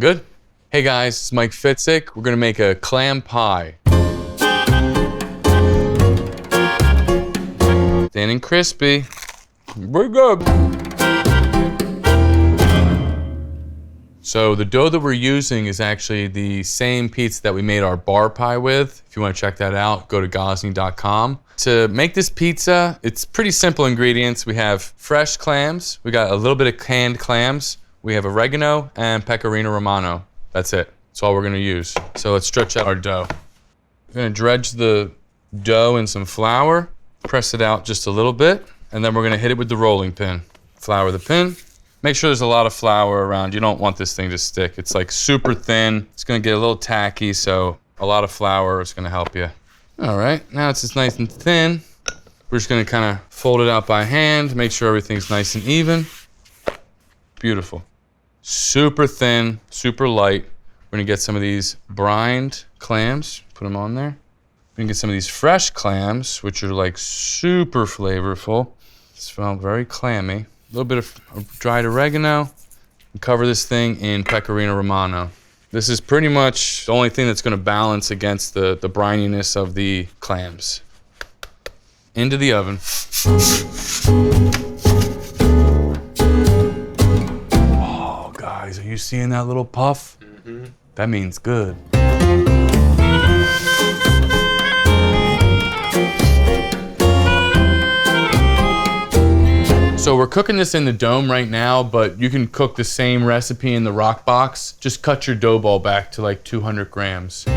Good? Hey guys, it's Mike Fitzick. We're gonna make a clam pie. Thin and crispy. Very good. So the dough that we're using is actually the same pizza that we made our bar pie with. If you want to check that out, go to Gozney.com. To make this pizza, it's pretty simple ingredients. We have fresh clams. We got a little bit of canned clams. We have oregano and pecorino romano. That's it. That's all we're gonna use. So let's stretch out our dough. We're gonna dredge the dough in some flour, press it out just a little bit, and then we're gonna hit it with the rolling pin. Flour the pin. Make sure there's a lot of flour around. You don't want this thing to stick. It's like super thin. It's gonna get a little tacky, so a lot of flour is gonna help you. All right, now it's just nice and thin. We're just gonna kind of fold it out by hand, make sure everything's nice and even. Beautiful. Super thin, super light. We're gonna get some of these brined clams, put them on there. We can get some of these fresh clams, which are like super flavorful. Smell very clammy. A little bit of dried oregano, and cover this thing in pecorino romano. This is pretty much the only thing that's gonna balance against the brininess of the clams. Into the oven. Oh, guys, are you seeing that little puff? Mm-hmm. That means good. So we're cooking this in the dome right now, but you can cook the same recipe in the rock box. Just cut your dough ball back to like 200 grams. A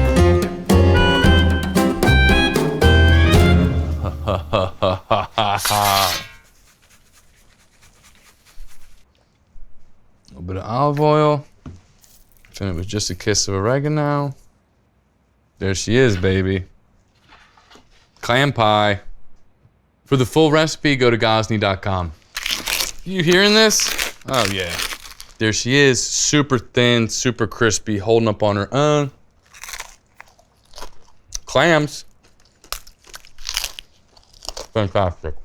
little bit of olive oil. Fin it with just a kiss of oregano. There she is, baby. Clam pie. For the full recipe, go to Gozney.com. You hearing this? Oh yeah. There she is, super thin, super crispy, holding up on her own. Clams. Fantastic.